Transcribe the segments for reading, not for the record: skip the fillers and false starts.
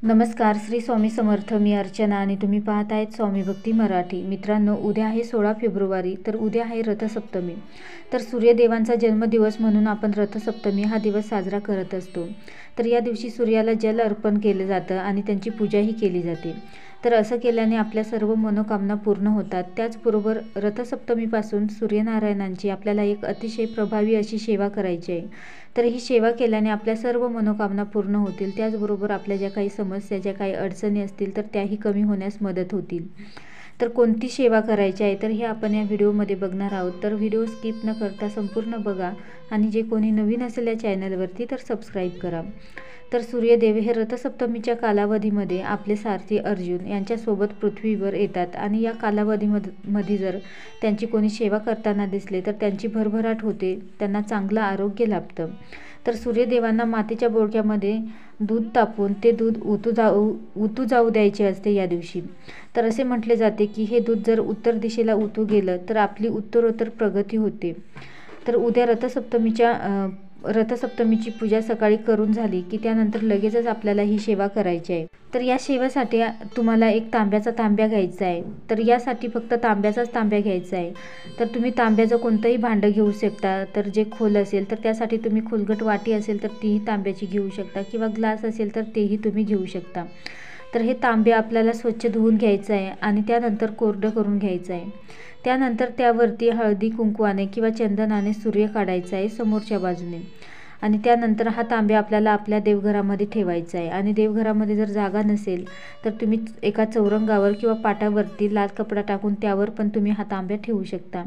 नमस्कार, श्री स्वामी समर्थ. मी अर्चना आणि तुम्ही पाहत आहेत स्वामी भक्ती मराठी. मित्रांनो, उद्या आहे 16 फेब्रुवारी, तर उद्या आहे रथसप्तमी. तर सूर्यदेवांचा जन्मदिवस म्हणून आपण रथसप्तमी हा दिवस साजरा करत असतो. तर या दिवशी सूर्याला जल अर्पण केलं जातं आणि त्यांची पूजाही केली जाते. तर असं केल्याने आपल्या सर्व मनोकामना पूर्ण होतात. त्याचबरोबर रथसप्तमीपासून सूर्यनारायणांची आपल्याला एक अतिशय प्रभावी अशी सेवा करायची आहे. तर ही सेवा केल्याने आपल्या सर्व मनोकामना पूर्ण होतील. त्याचबरोबर आपल्या ज्या काही समस्या, ज्या काही अडचणी असतील तर त्याही कमी होण्यास मदत होतील. तर कोणती सेवा करायची आहे तर हे आपण या व्हिडिओमध्ये बघणार आहोत. तर व्हिडिओ स्किप न करता संपूर्ण बघा आणि जे कोणी नवीन असेल या चॅनलवरती तर सबस्क्राईब करा. तर सूर्यदेव हे रथसप्तमीच्या कालावधीमध्ये आपले सारथी अर्जुन यांच्यासोबत पृथ्वीवर येतात आणि या कालावधीमध्ये जर त्यांची कोणी सेवा करताना दिसले तर त्यांची भरभराट होते, त्यांना चांगलं आरोग्य लाभतं. तर सूर्यदेवांना मातीच्या बोळक्यामध्ये दूध तापवून ते दूध उतू जाऊ द्यायचे असते या दिवशी. तर असे म्हटले जाते की हे दूध जर उत्तर दिशेला उतू गेलं तर आपली उत्तरोत्तर प्रगती होते. तर उद्या रथसप्तमीची पूजा सकाळी करून झाली की त्यानंतर लगेचच आपल्याला ही सेवा करायची आहे. तर या सेवेसाठी तुम्हाला एक तांब्याचा तांब्या घ्यायचा आहे. तर यासाठी फक्त तांब्याचाच तांब्या घ्यायचा आहे. तर तुम्ही तांब्याचं कोणतंही भांडं घेऊ शकता. तर जे खोल असेल तर त्यासाठी तुम्ही खोलगट वाटी असेल तर तीही तांब्याची घेऊ शकता किंवा ग्लास असेल तर तेही तुम्ही घेऊ शकता. तर हे तांबे आपल्याला स्वच्छ धुवून घ्यायचं आहे आणि त्यानंतर कोरडं करून घ्यायचं आहे. त्यानंतर त्यावरती हळदी कुंकवाने किंवा चंदनाने सूर्य काढायचा आहे समोरच्या बाजूने. आणि त्यानंतर हा तांब्या आपल्याला आपल्या देवघरामध्ये ठेवायचा आहे. आणि देवघरामध्ये जर जागा नसेल तर तुम्ही एका चौरंगावर किंवा पाटावरती लाल कपडा टाकून त्यावर पण तुम्ही हा तांब्या ठेवू शकता.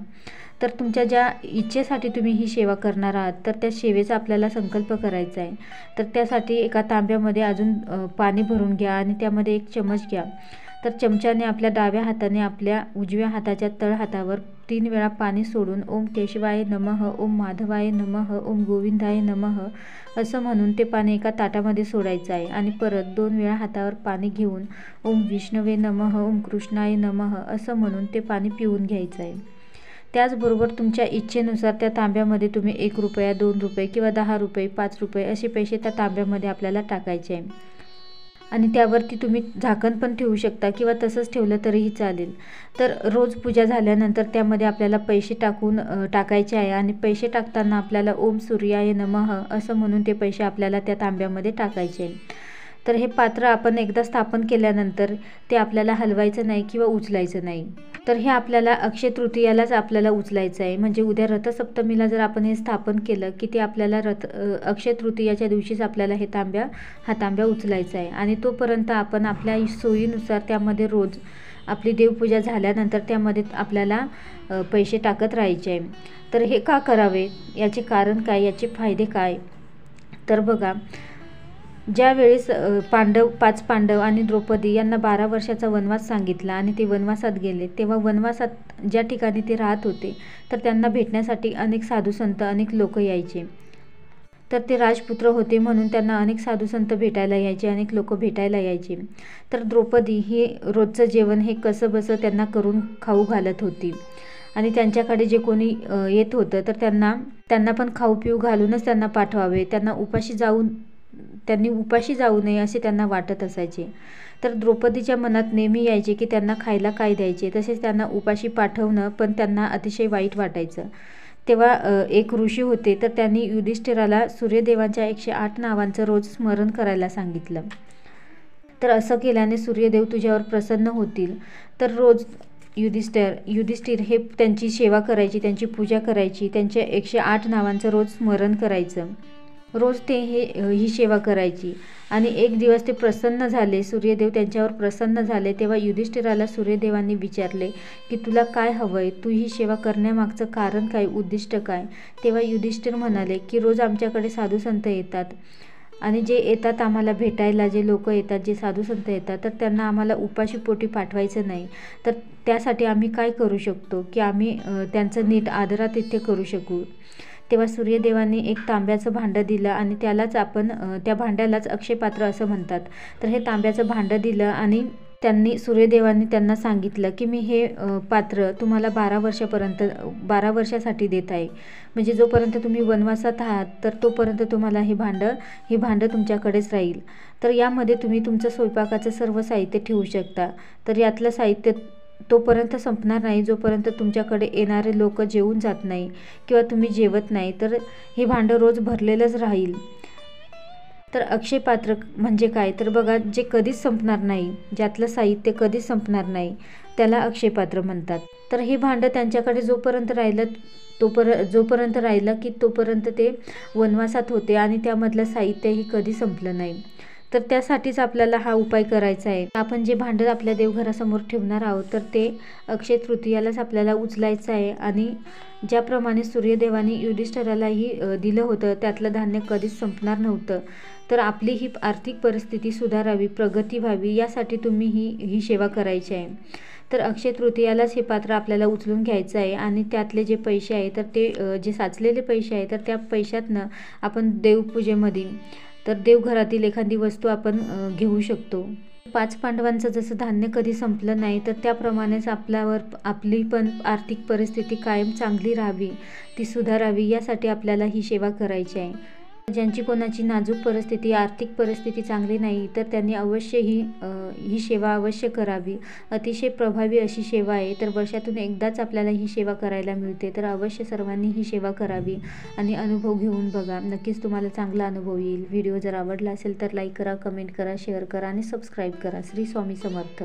तर तुमच्या ज्या इच्छेसाठी तुम्ही ही सेवा करणार आहात तर त्या सेवेचा आपल्याला संकल्प करायचा आहे. तर त्यासाठी एका तांब्यामध्ये अजून पाणी भरून घ्या आणि त्यामध्ये एक चमच घ्या. तर चमच्याने आपल्या डाव्या हाताने आपल्या उजव्या हाताच्या तळहातावर 3 वेळा पाणी सोडून ओम केशवाय नमः, ओम माधवाय नमः, ओम गोविंदाय नमः असं म्हणून ते पाणी एका ताटामध्ये सोडायचं आहे. आणि परत 2 वेळा हातावर पाणी घेऊन ओम विष्णवे नमः, ओम कृष्णाय नमः असं म्हणून ते पाणी पिऊन घ्यायचं आहे. त्याचबरोबर तुमच्या इच्छेनुसार त्या तांब्यामध्ये तुम्ही 1 रुपया, 2 रुपये किंवा 10 रुपये, 5 रुपये असे पैसे त्या तांब्यामध्ये आपल्याला टाकायचे आहे. आणि त्यावरती तुम्ही झाकण पण ठेवू शकता किंवा तसंच ठेवलं तरीही चालेल. तर रोज पूजा झाल्यानंतर त्यामध्ये आपल्याला पैसे टाकायचे आहे आणि पैसे टाकताना आपल्याला ओम सूर्याय नमः असं म्हणून ते पैसे आपल्याला त्या तांब्यामध्ये टाकायचे आहे. तर हे पात्र आपण एकदा स्थापन केल्यानंतर ते आपल्याला हलवायचं नाही किंवा उचलायचं नाही. तर हे आपल्याला अक्षय तृतीयालाच आपल्याला उचलायचं आहे. म्हणजे उद्या रथसप्तमीला जर आपण हे स्थापन केलं की ते आपल्याला अक्षय तृतीयाच्या दिवशीच आपल्याला हा तांब्या उचलायचा आहे. आणि तोपर्यंत आपण आपल्या सोयीनुसार त्यामध्ये रोज आपली देवपूजा झाल्यानंतर त्यामध्ये आपल्याला पैसे टाकत राहायचे आहे. तर हे का करावे, याचे कारण काय, याचे फायदे काय, तर बघा, ज्या वेळेस 5 पांडव आणि द्रौपदी यांना 12 वर्षाचा वनवास सांगितला आणि ते वनवासात गेले, तेव्हा वनवासात ज्या ठिकाणी ते राहत होते तर त्यांना भेटण्यासाठी अनेक साधुसंत, अनेक लोक यायचे. तर ते राजपुत्र होते म्हणून त्यांना अनेक साधुसंत भेटायला यायचे, अनेक लोक भेटायला यायचे. तर द्रौपदी ही रोजचं जेवण हे कसंबसं त्यांना करून खाऊ घालत होती. आणि त्यांच्याकडे जे कोणी येत होतं तर त्यांना पण खाऊ पिऊ घालूनच त्यांना पाठवावे, त्यांनी उपाशी जाऊ नये असे त्यांना वाटत असायचे. तर द्रौपदीच्या मनात नेहमी यायचे की त्यांना खायला काय द्यायचे, तसेच त्यांना उपाशी पाठवणं पण त्यांना अतिशय वाईट वाटायचं. तेव्हा एक ऋषी होते तर त्यांनी युधिष्ठिराला सूर्यदेवांच्या 108 नावांचं रोज स्मरण करायला सांगितलं. तर असं केल्याने सूर्यदेव तुझ्यावर प्रसन्न होतील. तर रोज युधिष्ठिर हे त्यांची सेवा करायची, त्यांची पूजा करायची, त्यांच्या 108 नावांचं रोज स्मरण करायचं. रोज ते ही सेवा करायची. आणि एक दिवस ते प्रसन्न झाले, सूर्यदेव त्यांच्यावर प्रसन्न झाले. तेव्हा युधिष्ठिराला सूर्यदेवांनी विचारले की तुला काय हवंय, तू ही सेवा करण्यामागचं कारण काय, उद्दिष्ट काय. तेव्हा युधिष्ठिर म्हणाले की रोज आमच्याकडे साधुसंत येतात आणि जे येतात आम्हाला भेटायला, जे लोक येतात, जे साधुसंत येतात तर त्यांना आम्हाला उपाशी पोटी पाठवायचं नाही. तर त्यासाठी आम्ही काय करू शकतो की आम्ही त्यांचं नीट आदरातिथ्य करू शकू. तेव्हा सूर्यदेवांनी एक तांब्याचं भांडं दिलं आणि त्या भांड्यालाच अक्षयपात्र असं म्हणतात. तर हे तांब्याचं भांडं दिलं आणि सूर्यदेवांनी त्यांना सांगितलं की मी हे पात्र तुम्हाला 12 वर्षासाठी देत आहे. म्हणजे जोपर्यंत तुम्ही वनवासात आहात तर तोपर्यंत तुम्हाला हे भांडं तुमच्याकडेच राहील. तर यामध्ये तुम्ही तुमचं स्वयंपाकाचं सर्व साहित्य ठेवू शकता. तर यातलं साहित्य तोपर्यंत संपणार नाही जोपर्यंत तुमच्याकडे येणारे लोक जेवून जात नाही किंवा तुम्ही जेवत नाही. तर हे भांडं रोज भरलेलंच राहील. तर अक्षय पात्र म्हणजे काय तर बघा, जे कधीच संपणार नाही, ज्यातलं साहित्य कधीच संपणार नाही, त्याला अक्षय पात्र म्हणतात. तर हे भांडं त्यांच्याकडे जोपर्यंत राहिलं की तोपर्यंत ते वनवासात होते आणि त्यामधलं साहित्यही कधी संपलं नाही. तर त्यासाठीच आपल्याला हा उपाय करायचा आहे. आपण जे भांडं आपल्या देवघरासमोर ठेवणार आहोत तर ते अक्षय तृतीयालाच आपल्याला उचलायचं आहे. आणि ज्याप्रमाणे सूर्यदेवाने युधिष्ठिरालाही दिलं होतं त्यातलं धान्य कधीच संपणार नव्हतं. तर आपली ही आर्थिक परिस्थिती सुधारावी, प्रगती व्हावी, यासाठी तुम्ही ही सेवा करायची आहे. तर अक्षय तृतीयालाच हे पात्र आपल्याला उचलून घ्यायचं आहे आणि त्यातले जे पैसे आहे तर ते जे साचलेले पैसे आहे तर त्या पैशातनं आपण देवपूजेमध्ये तर देवघरातील एखादी वस्तू आपण घेऊ शकतो. 5 पांडवांचं जसं धान्य कधी संपलं नाही तर त्याप्रमाणेच आपली पण आर्थिक परिस्थिती कायम चांगली राहावी, ती सुधारावी, यासाठी आपल्याला ही सेवा करायची आहे. ज्यांची कोणाची नाजूक परिस्थिती, आर्थिक परिस्थिती चांगली नाही तर त्यांनी अवश्य ही सेवा अवश्य करावी. अतिशय प्रभावी अशी सेवा आहे. तर वर्षातून एकदाच आपल्याला ही सेवा करायला मिळते. तर अवश्य सर्वांनी ही सेवा करावी आणि अनुभव घेऊन बघा. नक्कीच तुम्हाला चांगला अनुभव येईल. व्हिडिओ जर आवडला असेल तर लाईक करा, कमेंट करा, शेअर करा आणि सबस्क्राईब करा. श्री स्वामी समर्थ.